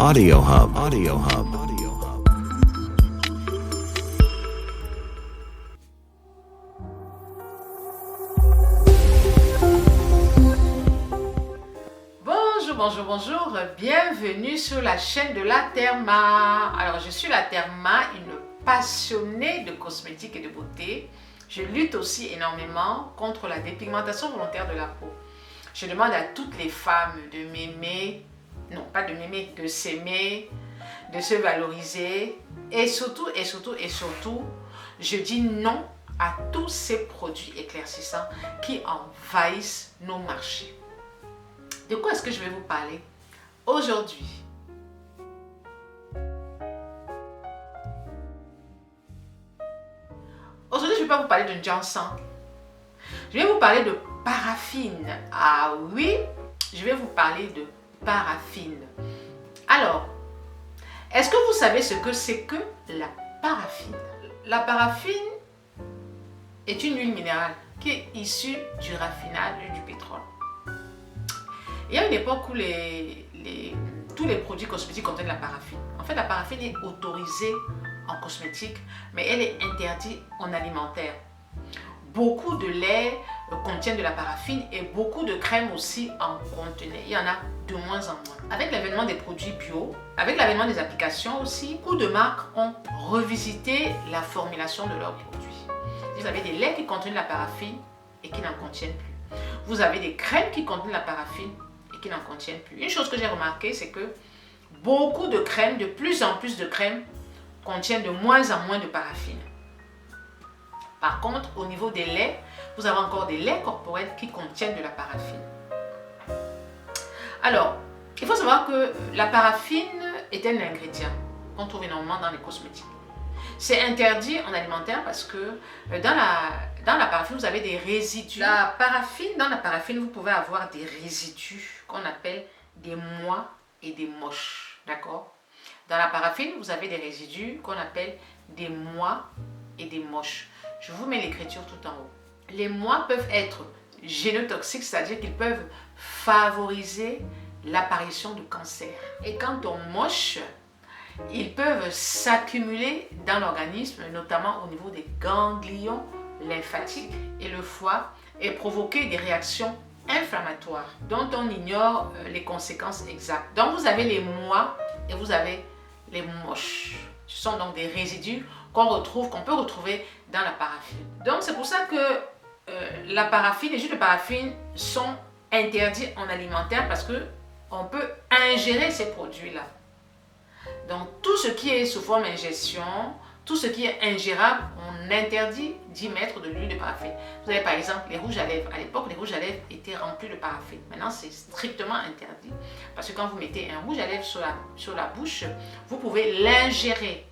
Audio Hub. Audio Hub. Audio Hub. Bonjour, bienvenue sur la chaîne de la Therma. Alors, je suis la Therma, une passionnée de cosmétiques et de beauté. Je lutte aussi énormément contre la dépigmentation volontaire de la peau. Je demande à toutes les femmes de m'aimer, non pas de m'aimer, de s'aimer, de se valoriser et surtout, je dis non à tous ces produits éclaircissants qui envahissent nos marchés. De quoi est-ce que je vais vous parler aujourd'hui? Aujourd'hui, je ne vais pas vous parler de Johnson. Je vais vous parler de paraffine. Ah oui, je vais vous parler de paraffine. Alors, est-ce que vous savez ce que c'est que la paraffine? La paraffine est une huile minérale qui est issue du raffinage du pétrole. Il y a une époque où tous les produits cosmétiques contiennent la paraffine. En fait, la paraffine est autorisée en cosmétique, mais elle est interdite en alimentaire. Beaucoup de laits contiennent de la paraffine et beaucoup de crèmes aussi en contenaient. Il y en a de moins en moins. Avec l'avènement des produits bio, avec l'avènement des applications aussi, beaucoup de marques ont revisité la formulation de leurs produits. Vous avez des laits qui contiennent la paraffine et qui n'en contiennent plus. Vous avez des crèmes qui contiennent la paraffine et qui n'en contiennent plus. Une chose que j'ai remarqué, c'est que beaucoup de crèmes, de plus en plus de crèmes, contiennent de moins en moins de paraffine. Par contre, au niveau des laits, vous avez encore des laits corporels qui contiennent de la paraffine. Alors, il faut savoir que la paraffine est un ingrédient qu'on trouve énormément dans les cosmétiques. C'est interdit en alimentaire parce que dans la paraffine, vous avez des résidus. Dans la paraffine, vous pouvez avoir des résidus qu'on appelle des mois et des moches. D'accord? Dans la paraffine, vous avez des résidus qu'on appelle des mois et des moches. Je vous mets l'écriture tout en haut. Les mois peuvent être génotoxiques, c'est-à-dire qu'ils peuvent favoriser l'apparition de cancer. Et quant aux moches, ils peuvent s'accumuler dans l'organisme, notamment au niveau des ganglions lymphatiques et le foie, et provoquer des réactions inflammatoires dont on ignore les conséquences exactes. Donc vous avez les mois et vous avez les moches. Ce sont donc des résidus qu'on peut retrouver dans la paraffine. Donc c'est pour ça que la paraffine, les jus de paraffine sont interdits en alimentaire parce qu'on peut ingérer ces produits-là. Donc tout ce qui est sous forme ingestion, tout ce qui est ingérable, on interdit d'y mettre de l'huile de paraffine. Vous avez par exemple les rouges à lèvres. À l'époque, les rouges à lèvres étaient remplis de paraffine. Maintenant, c'est strictement interdit. Parce que quand vous mettez un rouge à lèvres sur la bouche, vous pouvez l'ingérer.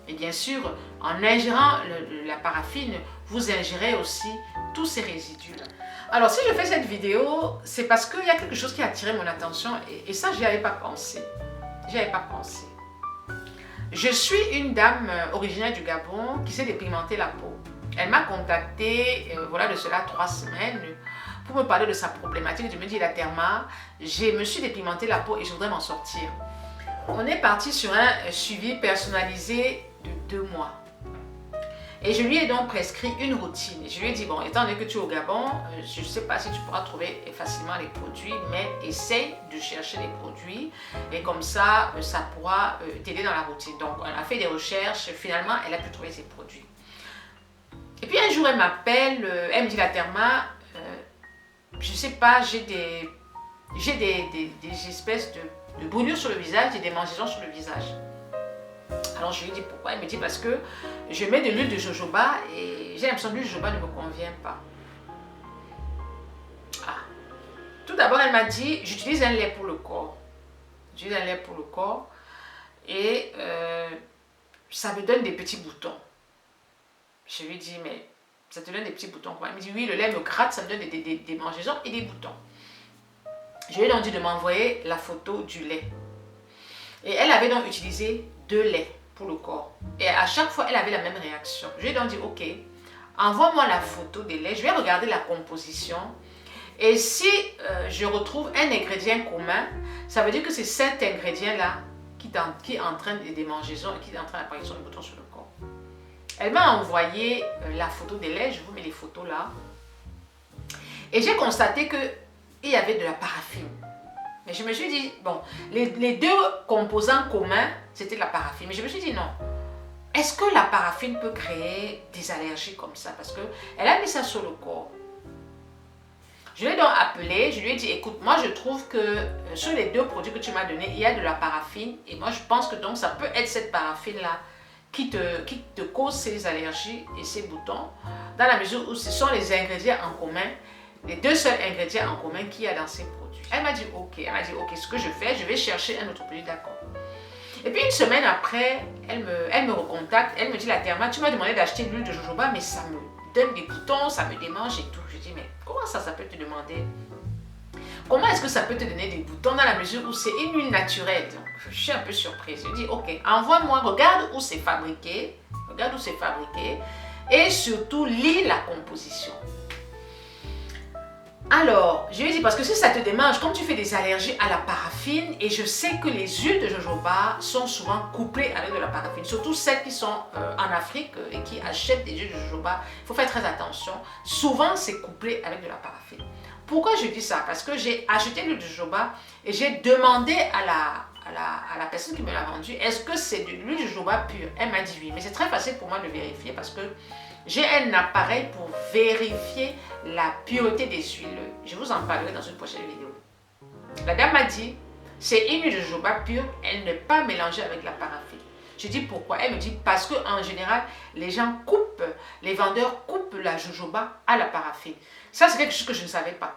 Et bien sûr, en ingérant la paraffine, vous ingérez aussi tous ces résidus-là. Alors, si je fais cette vidéo, c'est parce qu'il y a quelque chose qui a attiré mon attention et ça, je n'y avais pas pensé. Je n'y avais pas pensé. Je suis une dame originaire du Gabon qui s'est dépigmentée la peau. Elle m'a contactée, voilà de cela 3 semaines, pour me parler de sa problématique. Je me dis, la Therma, je me suis dépigmentée la peau et je voudrais m'en sortir. On est parti sur un suivi personnalisé de 2 mois. Et je lui ai donc prescrit une routine. Et je lui ai dit, bon, étant donné que tu es au Gabon, je ne sais pas si tu pourras trouver facilement les produits, mais essaye de chercher les produits. Et comme ça, ça pourra t'aider dans la routine. Donc, elle a fait des recherches. Finalement, elle a pu trouver ses produits. Et puis, un jour, elle m'appelle. Elle me dit, la Therma, je ne sais pas, j'ai des espèces de brûlures sur le visage et des mangeaisons sur le visage. Alors je lui dis pourquoi. Elle me dit parce que je mets de l'huile de jojoba et j'ai l'impression que l'huile de jojoba ne me convient pas. Ah. Tout d'abord, elle m'a dit j'utilise un lait pour le corps. J'utilise un lait pour le corps et ça me donne des petits boutons. Je lui dis mais ça te donne des petits boutons quoi? Elle me dit oui, le lait me gratte, ça me donne des mangeaisons et des boutons. Je lui ai donc dit de m'envoyer la photo du lait. Et elle avait donc utilisé 2 laits pour le corps. Et à chaque fois, elle avait la même réaction. Je lui ai donc dit, ok, envoie-moi la photo des laits. Je vais regarder la composition. Et si je retrouve un ingrédient commun, ça veut dire que c'est cet ingrédient-là qui entraîne des démangeaisons et qui entraîne l'apparition de boutons sur le corps. Elle m'a envoyé la photo des laits, je vous mets les photos là. Et j'ai constaté qu'il y avait de la paraffine. Mais je me suis dit, bon, les deux composants communs, c'était la paraffine. Mais je me suis dit, non, est-ce que la paraffine peut créer des allergies comme ça? Parce qu'elle a mis ça sur le corps. Je l'ai donc appelé, je lui ai dit, écoute, moi je trouve que sur les deux produits que tu m'as donnés, il y a de la paraffine. Et moi je pense que donc ça peut être cette paraffine-là qui te cause ces allergies et ces boutons, dans la mesure où ce sont les ingrédients en commun, les deux seuls ingrédients en commun qu'il y a dans ces produits. Elle m'a dit ok, ce que je fais, je vais chercher un autre produit, d'accord. Et puis une semaine après, elle me recontacte, elle me dit, la Therma, tu m'as demandé d'acheter l'huile de jojoba, mais ça me donne des boutons, ça me démange et tout. Je dis, mais comment ça peut te demander? Comment est-ce que ça peut te donner des boutons dans la mesure où c'est une huile naturelle? Donc, je suis un peu surprise. Je dis, ok, envoie-moi, regarde où c'est fabriqué, et surtout lis la composition. Alors, je lui ai dit, parce que si ça te démange, comme tu fais des allergies à la paraffine, et je sais que les huiles de jojoba sont souvent couplées avec de la paraffine, surtout celles qui sont en Afrique et qui achètent des huiles de jojoba, il faut faire très attention. Souvent, c'est couplé avec de la paraffine. Pourquoi je dis ça? Parce que j'ai acheté l'huile de jojoba et j'ai demandé à la personne qui me l'a vendue, est-ce que c'est de l'huile de jojoba pure? Elle m'a dit oui, mais c'est très facile pour moi de vérifier parce que j'ai un appareil pour vérifier la pureté des huiles. Je vous en parlerai dans une prochaine vidéo. La dame m'a dit, c'est une huile de jojoba pure, elle n'est pas mélangée avec la paraffine. Je dis pourquoi? Elle me dit parce qu'en général, les vendeurs coupent la jojoba à la paraffine. Ça, c'est quelque chose que je ne savais pas.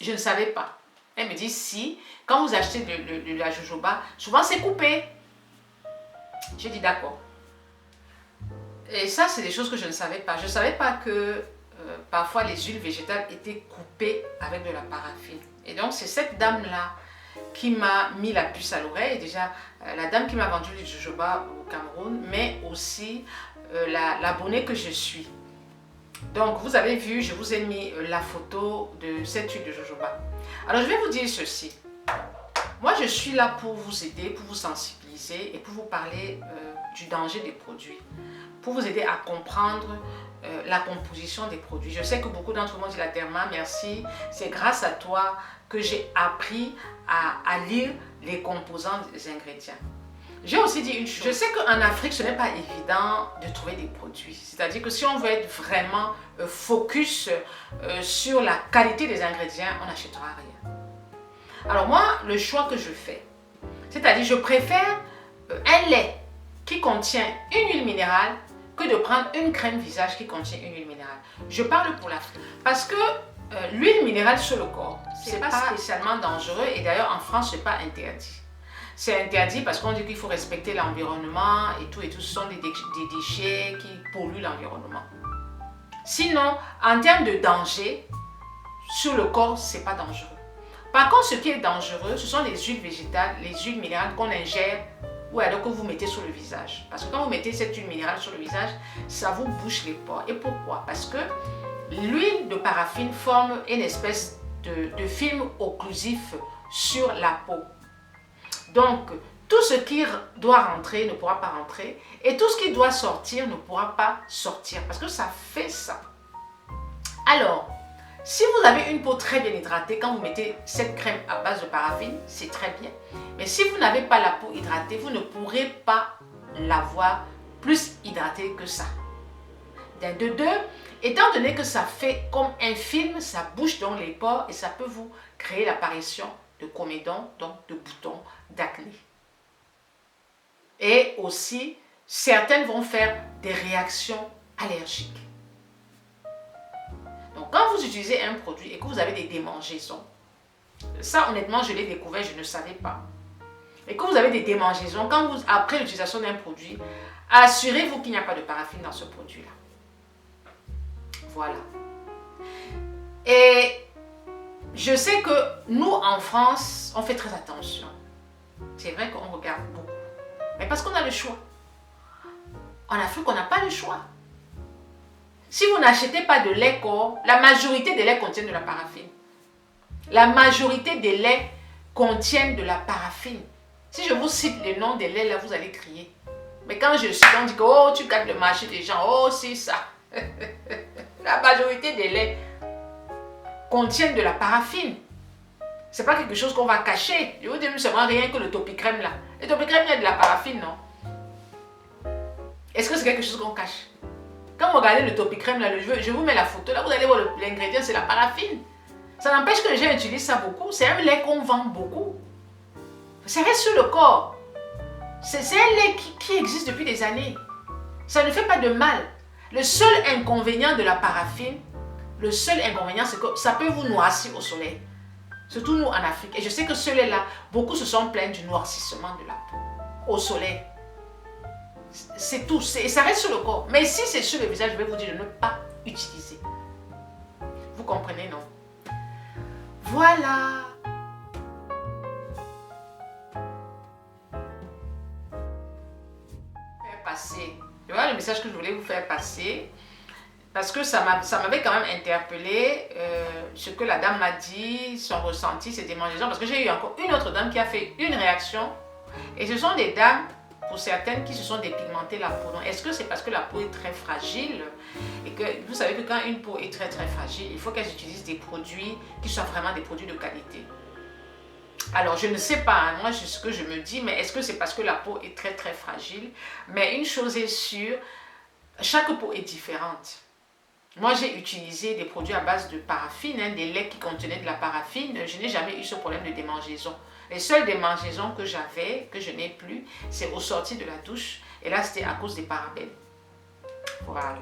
Je ne savais pas. Elle me dit si, quand vous achetez de la jojoba, souvent c'est coupé. J'ai dit d'accord. Et ça, c'est des choses que je ne savais pas. Je ne savais pas que parfois les huiles végétales étaient coupées avec de la paraffine. Et donc, c'est cette dame-là qui m'a mis la puce à l'oreille. Déjà, la dame qui m'a vendu l'huile de jojoba au Cameroun, mais aussi l'abonnée que je suis. Donc, vous avez vu, je vous ai mis la photo de cette huile de jojoba. Alors, je vais vous dire ceci. Moi, je suis là pour vous aider, pour vous sensibiliser et pour vous parler du danger des produits. Pour vous aider à comprendre la composition des produits. Je sais que beaucoup d'entre vous m'ont dit, la Therma, merci. C'est grâce à toi que j'ai appris à lire les composants des ingrédients. J'ai aussi dit une chose. Je sais qu'en Afrique, ce n'est pas évident de trouver des produits. C'est-à-dire que si on veut être vraiment focus sur la qualité des ingrédients, on n'achètera rien. Alors moi, le choix que je fais, c'est-à-dire je préfère un lait qui contient une huile minérale que de prendre une crème visage qui contient une huile minérale. Je parle pour l'Afrique. Parce que l'huile minérale sur le corps, c'est pas spécialement dangereux et d'ailleurs en France, c'est pas interdit. C'est interdit parce qu'on dit qu'il faut respecter l'environnement et tout. Ce sont des déchets qui polluent l'environnement. Sinon, en termes de danger, sur le corps, c'est pas dangereux. Par contre, ce qui est dangereux, ce sont les huiles végétales, les huiles minérales qu'on ingère ou alors que vous mettez sur le visage. Parce que quand vous mettez cette huile minérale sur le visage, ça vous bouche les pores. Et pourquoi? Parce que l'huile de paraffine forme une espèce de film occlusif sur la peau. Donc, tout ce qui doit rentrer ne pourra pas rentrer et tout ce qui doit sortir ne pourra pas sortir parce que ça fait ça. Alors, si vous avez une peau très bien hydratée, quand vous mettez cette crème à base de paraffine, c'est très bien. Mais si vous n'avez pas la peau hydratée, vous ne pourrez pas l'avoir plus hydratée que ça. De deux, étant donné que ça fait comme un film, ça bouche dans les pores et ça peut vous créer l'apparition de comédons, donc de boutons, d'acné. Et aussi, certaines vont faire des réactions allergiques. Donc, quand vous utilisez un produit et que vous avez des démangeaisons, ça honnêtement, je l'ai découvert, je ne savais pas. Et que vous avez des démangeaisons, après l'utilisation d'un produit, assurez-vous qu'il n'y a pas de paraffine dans ce produit-là. Voilà. Et je sais que nous, en France, on fait très attention. C'est vrai qu'on regarde beaucoup. Mais parce qu'on a le choix. En Afrique, on n'a pas le choix. Si vous n'achetez pas de lait corps, la majorité des laits contiennent de la paraffine. La majorité des laits contiennent de la paraffine. Si je vous cite les noms des laits, là, vous allez crier. Mais quand je suis, on dit que oh, tu gâtes le marché des gens, oh, c'est ça. La majorité des laits contiennent de la paraffine. C'est pas quelque chose qu'on va cacher. Je vous dis seulement rien que le topicrème là. Le topicrème, il y a de la paraffine, non? Est-ce que c'est quelque chose qu'on cache? Quand vous regardez le topicrème là, je vous mets la photo là, vous allez voir l'ingrédient, c'est la paraffine. Ça n'empêche que les gens utilisent ça beaucoup. C'est un lait qu'on vend beaucoup. Ça reste sur le corps. C'est un lait qui existe depuis des années. Ça ne fait pas de mal. Le seul inconvénient de la paraffine, le seul inconvénient, c'est que ça peut vous noircir au soleil. Surtout nous en Afrique. Et je sais que ce lait-là, beaucoup se sont plaints du noircissement de la peau au soleil. C'est tout. Ça reste sur le corps. Mais si c'est sur le visage, je vais vous dire de ne pas utiliser. Vous comprenez, non? Voilà. Faire passer. Voilà le message que je voulais vous faire passer. Parce que ça m'avait quand même interpellé ce que la dame m'a dit, son ressenti, ses démangeaisons. Parce que j'ai eu encore une autre dame qui a fait une réaction. Et ce sont des dames, pour certaines, qui se sont dépigmentées la peau. Donc, est-ce que c'est parce que la peau est très fragile? Et que vous savez que quand une peau est très très fragile, il faut qu'elles utilisent des produits qui soient vraiment des produits de qualité. Alors, je ne sais pas, hein, moi, c'est ce que je me dis, mais est-ce que c'est parce que la peau est très très fragile? Mais une chose est sûre, chaque peau est différente. Moi, j'ai utilisé des produits à base de paraffine, hein, des laits qui contenaient de la paraffine. Je n'ai jamais eu ce problème de démangeaison. Les seules démangeaisons que j'avais, que je n'ai plus, c'est au sortir de la douche. Et là, c'était à cause des parabènes. Voilà.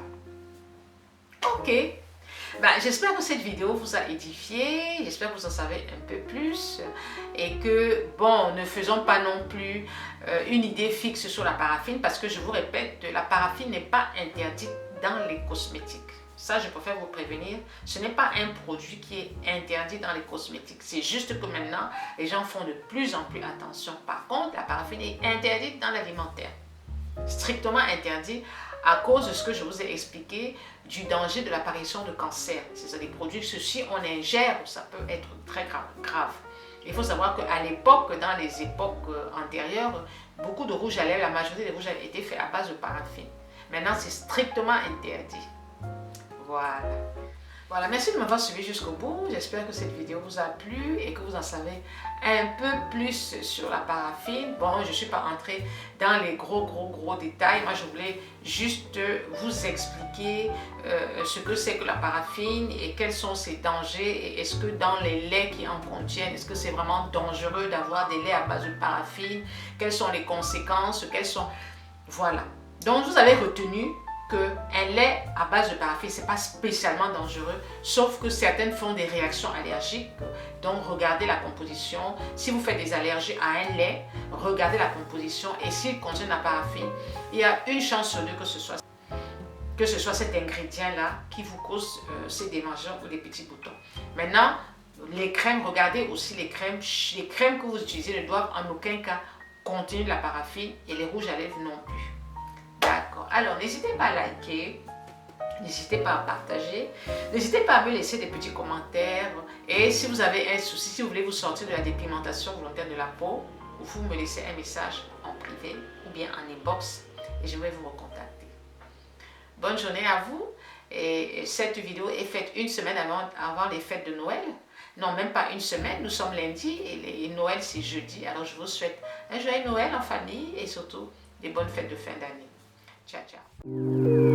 Ok. Ben, j'espère que cette vidéo vous a édifié. J'espère que vous en savez un peu plus. Et que, bon, ne faisons pas non plus une idée fixe sur la paraffine. Parce que je vous répète, la paraffine n'est pas interdite dans les cosmétiques. Ça, je préfère vous prévenir, ce n'est pas un produit qui est interdit dans les cosmétiques. C'est juste que maintenant, les gens font de plus en plus attention. Par contre, la paraffine est interdite dans l'alimentaire. Strictement interdit à cause de ce que je vous ai expliqué du danger de l'apparition de cancer. C'est des produits que ceci on ingère, ça peut être très grave. Il faut savoir qu'à l'époque, dans les époques antérieures, beaucoup de rouge à lèvres, la majorité des rouges à lèvres étaient faits à base de paraffine. Maintenant, c'est strictement interdit. Voilà, merci de m'avoir suivi jusqu'au bout. J'espère que cette vidéo vous a plu et que vous en savez un peu plus sur la paraffine. Bon, je ne suis pas entrée dans les gros détails. Moi, je voulais juste vous expliquer ce que c'est que la paraffine et quels sont ses dangers. Et est-ce que dans les laits qui en contiennent, est-ce que c'est vraiment dangereux d'avoir des laits à base de paraffine? Quelles sont les conséquences? Voilà. Donc, vous avez retenu qu'un lait à base de paraffine, ce n'est pas spécialement dangereux, sauf que certaines font des réactions allergiques. Donc, regardez la composition. Si vous faites des allergies à un lait, regardez la composition. Et s'il contient de la paraffine, il y a une chance sur deux que ce soit cet ingrédient-là qui vous cause ces démangeaisons ou des petits boutons. Maintenant, les crèmes, regardez aussi les crèmes. Les crèmes que vous utilisez ne doivent en aucun cas contenir de la paraffine et les rouges à lèvres non plus. D'accord. Alors, n'hésitez pas à liker, n'hésitez pas à partager, n'hésitez pas à me laisser des petits commentaires. Et si vous avez un souci, si vous voulez vous sortir de la dépigmentation volontaire de la peau, vous me laissez un message en privé ou bien en inbox et je vais vous recontacter. Bonne journée à vous. Et cette vidéo est faite une semaine avant les fêtes de Noël. Non, même pas une semaine. Nous sommes lundi et Noël c'est jeudi. Alors, je vous souhaite un joyeux Noël en famille et surtout des bonnes fêtes de fin d'année. Ciao, ciao.